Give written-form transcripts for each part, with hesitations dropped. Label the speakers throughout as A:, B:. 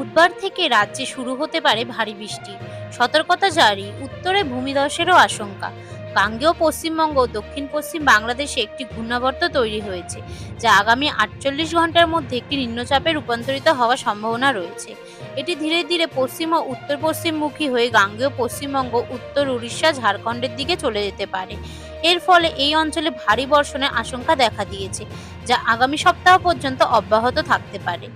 A: বুধবার থেকে রাজ্যে শুরু হতে পারে ভারী বৃষ্টি। সতর্কতা জারি, উত্তরে ভূমিধসেরও আশঙ্কা। গাঙ্গেয় পশ্চিমবঙ্গ ও দক্ষিণ পশ্চিম বাংলাদেশে একটি ঘূর্ণাবর্ত তৈরি হয়েছে, যা আগামী 48 ঘন্টার মধ্যে একটি নিম্নচাপে রূপান্তরিত হওয়ার সম্ভাবনা রয়েছে। এটি ধীরে ধীরে পশ্চিম ও উত্তর পশ্চিমমুখী হয়ে গাঙ্গেয় পশ্চিমবঙ্গ, উত্তর উড়িষ্যা, ঝাড়খণ্ডের দিকে চলে যেতে পারে। এর ফলে এই অঞ্চলে ভারী বর্ষণের আশঙ্কা দেখা দিয়েছে, যা আগামী সপ্তাহ পর্যন্ত অব্যাহত থাকতে পারে।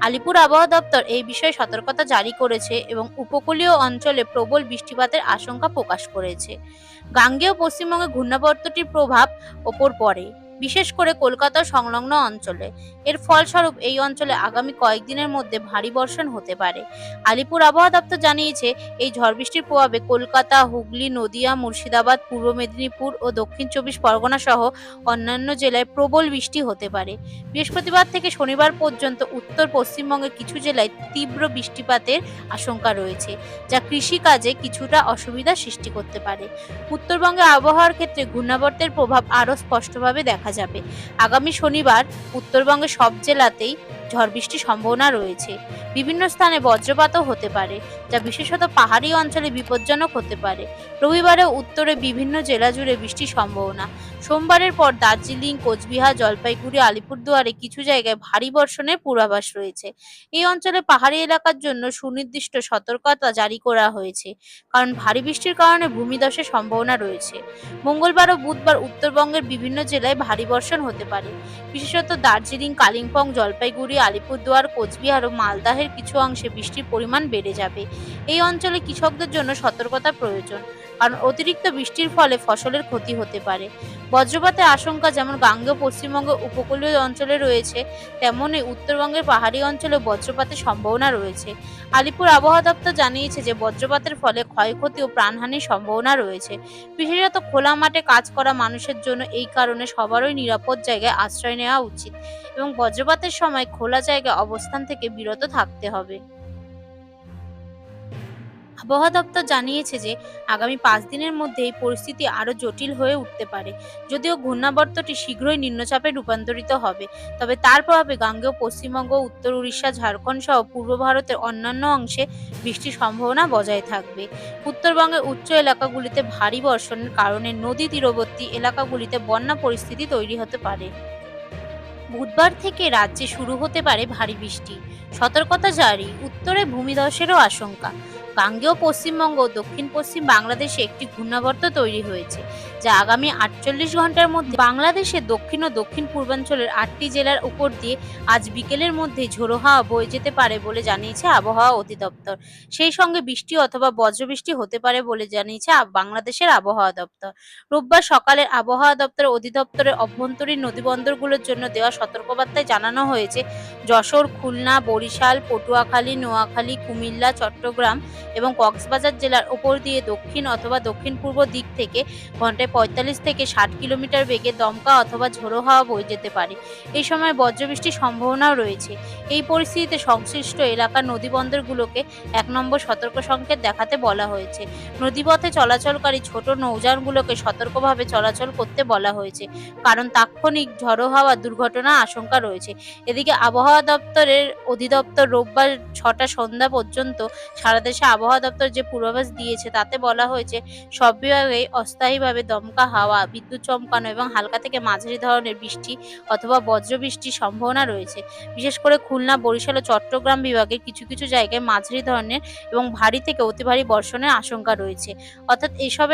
A: আলিপুর আবহাওয়া দপ্তর এই বিষয়ে সতর্কতা জারি করেছে এবং উপকূলীয় অঞ্চলে প্রবল বৃষ্টিপাতের আশঙ্কা প্রকাশ করেছে। গাঙ্গেয় পশ্চিমবঙ্গে ঘূর্ণাবর্তটির প্রভাব ওপর পড়ে, বিশেষ করে কলকাতা সংলগ্ন অঞ্চলে। এর ফলস্বরূপ এই অঞ্চলে আগামী কয়েকদিনের মধ্যে ভারী বর্ষণ হতে পারে। আলিপুর আবহাওয়া দপ্তর জানিয়েছে, এই ঝড় বৃষ্টির প্রভাবে কলকাতা, হুগলি, নদিয়া, মুর্শিদাবাদ, পূর্ব মেদিনীপুর ও দক্ষিণ 24 পরগনা সহ অন্যান্য জেলায় প্রবল বৃষ্টি হতে পারে। বৃহস্পতিবার থেকে শনিবার পর্যন্ত উত্তর পশ্চিমবঙ্গের কিছু জেলায় তীব্র বৃষ্টিপাতের আশঙ্কা রয়েছে, যা কৃষিকাজে কিছুটা অসুবিধা সৃষ্টি করতে পারে। উত্তরবঙ্গে আবহাওয়ার ক্ষেত্রে ঘূর্ণাবর্তের প্রভাব আরও স্পষ্টভাবে দেখা যাবে। আগামী শনিবার উত্তরবঙ্গের সব জেলাতেই ঝড় বৃষ্টির সম্ভাবনা রয়েছে। বিভিন্ন স্থানে বজ্রপাতও হতে পারে, যা বিশেষত পাহাড়ি অঞ্চলে বিপজ্জনক হতে পারে। রবিবারে উত্তরে বিভিন্ন জেলা জুড়ে বৃষ্টির সম্ভাবনা। সোমবারের পর দার্জিলিং, কোচবিহার, জলপাইগুড়ি, আলিপুরদুয়ারে কিছু জায়গায় ভারী বর্ষণের পূর্বাভাস রয়েছে। এই অঞ্চলে পাহাড়ি এলাকার জন্য সুনির্দিষ্ট সতর্কতা জারি করা হয়েছে, কারণ ভারী বৃষ্টির কারণে ভূমিধসের সম্ভাবনা রয়েছে। মঙ্গলবার ও বুধবার উত্তরবঙ্গের বিভিন্ন জেলায় ভারী বর্ষণ হতে পারে, বিশেষত দার্জিলিং, কালিম্পং, জলপাইগুড়ি, আলিপুরদুয়ার, কোচবিহার ও মালদাহের কিছু অংশে বৃষ্টির পরিমাণ বেড়ে যাবে। এই অঞ্চলে কৃষকদের জন্য সতর্কতা প্রয়োজন, কারণ অতিরিক্ত বৃষ্টির ফলে ফসলের ক্ষতি হতে পারে। বজ্রপাতের আশঙ্কা যেমন গাঙ্গেয় পশ্চিমবঙ্গের উপকূলীয় অঞ্চলে রয়েছে, তেমনই উত্তরবঙ্গের পাহাড়ি অঞ্চলে বজ্রপাতের সম্ভাবনা রয়েছে। আলিপুর আবহাওয়া দপ্তর জানিয়েছে যে বজ্রপাতের ফলে ক্ষয়ক্ষতি ও প্রাণহানির সম্ভাবনা রয়েছে, বিশেষত খোলা মাঠে কাজ করা মানুষের জন্য। এই কারণে সবারই নিরাপদ জায়গায় আশ্রয় নেওয়া উচিত এবং বজ্রপাতের সময় খোলা জায়গায় অবস্থান থেকে বিরত থাকতে হবে। আবহাওয়া দপ্তর জানিয়েছে যে আগামী 5 দিনের মধ্যে এই পরিস্থিতি আরও জটিল হয়ে উঠতে পারে। যদিও ঘূর্ণাবর্তটি শীঘ্রই নিম্নচাপে রূপান্তরিত হবে, তবে তার প্রভাবে গাঙ্গেয় পশ্চিমবঙ্গ, উত্তর উড়িষ্যা, ঝাড়খণ্ড সহ পূর্ব ভারতের অন্যান্য অংশে বৃষ্টির সম্ভাবনা বজায় থাকবে। উত্তরবঙ্গের উচ্চ এলাকাগুলিতে ভারী বর্ষণের কারণে নদী তীরবর্তী এলাকাগুলিতে বন্যা পরিস্থিতি তৈরি হতে পারে। বুধবার থেকে রাজ্যে শুরু হতে পারে ভারী বৃষ্টি। সতর্কতা জারি, উত্তরে ভূমিধসেরও আশঙ্কা। গাঙ্গেয় পশ্চিমবঙ্গ ও দক্ষিণ পশ্চিম বাংলাদেশে একটি ঘূর্ণাবর্ত তৈরি হয়েছে, যা আগামী 48 ঘন্টার মধ্যে বাংলাদেশের দক্ষিণ ও দক্ষিণ পূর্বাঞ্চলের 8টি জেলার উপর দিয়ে আজ বিকেলের মধ্যে ঝোড়ো হাওয়া বয়ে যেতে পারে বলে জানিয়েছে আবহাওয়া অধিদপ্তর। সেই সঙ্গে বৃষ্টি অথবা বজ্রবৃষ্টি হতে পারে বলে জানিয়েছে বাংলাদেশের আবহাওয়া দপ্তর। রোববার সকালে আবহাওয়া দপ্তর অধিদপ্তরের অভ্যন্তরীণ নদীবন্দরগুলোর জন্য দেওয়া সতর্কবার্তায় জানানো হয়েছে, যশোর, খুলনা, বরিশাল, পটুয়াখালী, নোয়াখালী, কুমিল্লা, চট্টগ্রাম এবং কক্সবাজার জেলার ওপর দিয়ে দক্ষিণ অথবা দক্ষিণ পূর্ব দিক থেকে ঘন্টায় 45 থেকে 60 কিলোমিটার বেগে দমকা অথবা ঝোড়ো হাওয়া বয়ে যেতে পারে। এই সময় বজ্রবৃষ্টির সম্ভাবনাও রয়েছে। এই পরিস্থিতিতে সংশ্লিষ্ট এলাকার নদীবন্দরগুলোকে 1 নম্বর সতর্ক সংকেত দেখাতে বলা হয়েছে। নদীপথে চলাচলকারী ছোট নৌযানগুলোকে সতর্কভাবে চলাচল করতে বলা হয়েছে, কারণ তাৎক্ষণিক ঝড়ো হাওয়া দুর্ঘটনার আশঙ্কা রয়েছে। এদিকে আবহাওয়া দপ্তরের অধিদপ্তর রোববার 6টা সন্ধ্যা পর্যন্ত সারা দেশে আবহাওয়া দপ্তর যে পূর্বাভাস দিয়েছে তাতে বলা হয়েছে, সব বিভাগে অস্থায়ীভাবে দমকা হাওয়া, বিদ্যুৎ চমকানো এবং হালকা থেকে মাঝারি ধরনের বৃষ্টি অথবা বজ্রবৃষ্টির সম্ভাবনা রয়েছে। বিশেষ করে খুলনা, বরিশাল ও চট্টগ্রাম বিভাগের কিছু কিছু জায়গায় মাঝারি ধরনের এবং ভারী থেকে অতি ভারী বর্ষণের আশঙ্কা রয়েছে। অর্থাৎ এসব